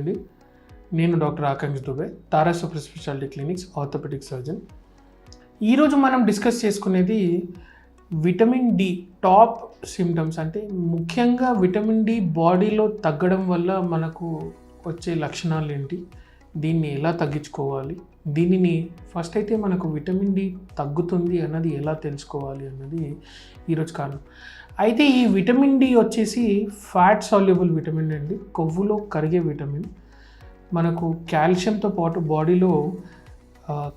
అండి. నేను doctor Akanksha Dubey, Tara super speciality clinics orthopaedic surgeon. ఈరోజు మనం డిస్కస్ చేసుకునేది విటమిన్ డి టాప్ సిమ్టమ్స్, అంటే ముఖ్యంగా విటమిన్ డి బాడీలో తగ్గడం వల్ల మనకు వచ్చే లక్షణాలు ఏంటి, దీన్ని ఎలా తగ్గించుకోవాలి, దీనిని ఫస్ట్ అయితే మనకు విటమిన్ డి తగ్గుతుంది అన్నది ఎలా తెలుసుకోవాలి అన్నది ఈరోజు కారణం. అయితే ఈ విటమిన్ డి వచ్చేసి ఫ్యాట్ సాల్యుబుల్ విటమిన్ అండి, కొవ్వులో కరిగే విటమిన్. మనకు కాల్షియంతో పాటు బాడీలో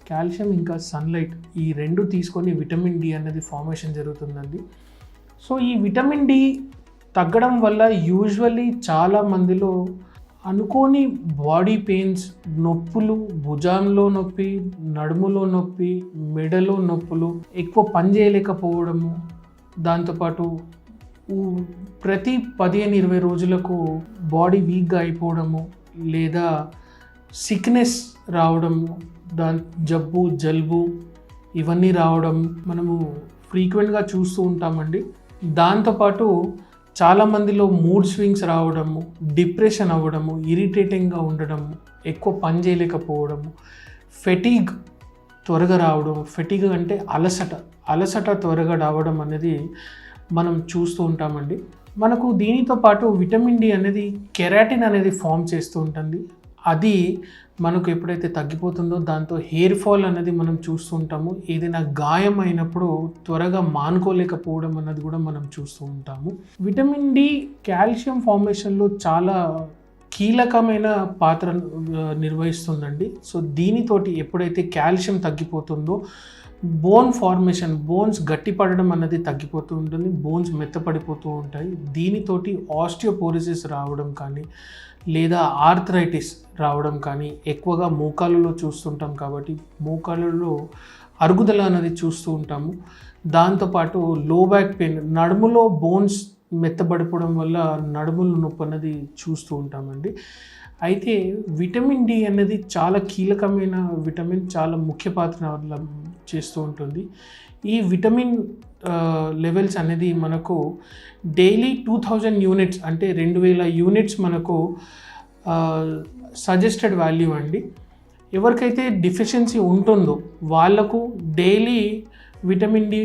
కాల్షియం ఇంకా సన్లైట్ ఈ రెండు తీసుకొని విటమిన్ డి అనేది ఫార్మేషన్ జరుగుతుందండి. సో ఈ విటమిన్ డి తగ్గడం వల్ల యూజువల్లీ చాలా మందిలో అనుకోని బాడీ పెయిన్స్, నొప్పులు, భుజంలో నొప్పి, నడుములో నొప్పి, మెడలో నొప్పులు, ఎక్కువ పని చేయలేకపోవడము, దాంతోపాటు ప్రతి 15-20 రోజులకు బాడీ వీక్గా అయిపోవడము, లేదా సిక్నెస్ రావడము, జలుబు ఇవన్నీ రావడం మనము ఫ్రీక్వెంట్గా చూస్తూ ఉంటామండి. దాంతోపాటు చాలామందిలో మూడ్ స్వింగ్స్ రావడము, డిప్రెషన్ అవ్వడము, ఇరిటేటింగ్గా ఉండడము, ఎక్కువ పని చేయలేకపోవడము, ఫెటీగ్ త్వరగా రావడం. ఫెటీగ్ అంటే అలసట త్వరగా రావడం అనేది మనం చూస్తూ ఉంటామండి. మనకు దీనితో పాటు విటమిన్ డి అనేది కెరాటిన్ అనేది ఫామ్ చేస్తూ ఉంటుంది. అది మనకు ఎప్పుడైతే తగ్గిపోతుందో దాంతో హెయిర్ ఫాల్ అనేది మనం చూస్తూ ఉంటాము. ఏదైనా గాయం అయినప్పుడు త్వరగా మానుకోలేకపోవడం అన్నది కూడా మనం చూస్తూ ఉంటాము. విటమిన్ డి కాల్షియం ఫార్మేషన్లో చాలా కీలకమైన పాత్ర నిర్వహిస్తుందండి. సో దీనితోటి ఎప్పుడైతే కాల్షియం తగ్గిపోతుందో బోన్ ఫార్మేషన్, బోన్స్ గట్టిపడడం అన్నది తగ్గిపోతూ ఉంటుంది, బోన్స్ మెత్తపడిపోతూ ఉంటాయి. దీనితోటి ఆస్టియోపోరోసిస్ రావడం కానీ, లేదా ఆర్థరైటిస్ రావడం కానీ ఎక్కువగా మోకాళ్ళలో చూస్తుంటాం. కాబట్టి మోకాళ్ళలో అరుగుదల అనేది చూస్తూ ఉంటాము. దాంతోపాటు లో బ్యాక్ పెయిన్, నడుములో బోన్స్ మెత్తబడిపోవడం వల్ల నడుముల నొప్పి అనేది చూస్తూ ఉంటామండి. అయితే విటమిన్ డి అనేది చాలా కీలకమైన విటమిన్, చాలా ముఖ్య పాత్ర చేస్తూ ఉంటుంది. ఈ విటమిన్ లెవెల్స్ అనేది మనకు డైలీ 2000 యూనిట్స్ అంటే 2000 యూనిట్స్ మనకు సజెస్టెడ్ వాల్యూ అండి. ఎవరికైతే డిఫిషియన్సీ ఉంటుందో వాళ్ళకు డైలీ విటమిన్ డి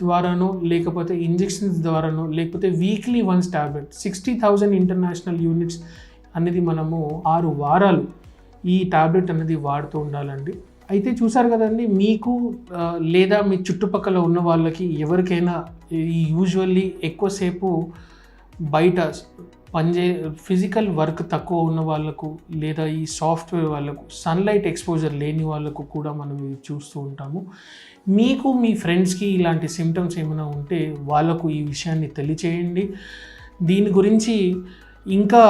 ద్వారానో, లేకపోతే ఇంజెక్షన్స్ ద్వారానో, లేకపోతే వీక్లీ 1 టాబ్లెట్ 60,000 ఇంటర్నేషనల్ యూనిట్స్ అనేది మనము 6 వారాలు ఈ టాబ్లెట్ అనేది వాడుతూ ఉండాలండి. అయితే చూసారు కదండి, మీకు లేదా మీ చుట్టుపక్కల ఉన్న వాళ్ళకి ఎవరికైనా ఈ యూజువల్లీ ఎక్కువసేపు బయట ఫిజికల్ వర్క్ తక్కువ ఉన్న వాళ్ళకు, లేదా ఈ సాఫ్ట్వేర్ వాళ్ళకు, సన్లైట్ ఎక్స్పోజర్ లేని వాళ్ళకు కూడా మనం ఇది చూస్తూ ఉంటాము. మీకు మీ ఫ్రెండ్స్కి ఇలాంటి సిమ్టమ్స్ ఏమైనా ఉంటే వాళ్ళకు ఈ విషయాన్ని తెలియచేయండి. దీని గురించి ఇంకా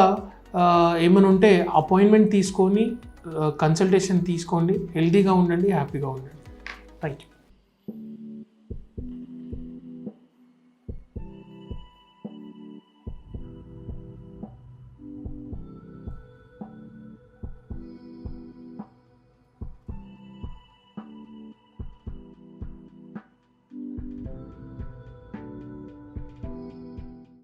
ఏమైనా ఉంటే అపాయింట్మెంట్ తీసుకొని కన్సల్టేషన్ తీసుకోండి. హెల్తీగా ఉండండి, హ్యాపీగా ఉండండి. Thank you.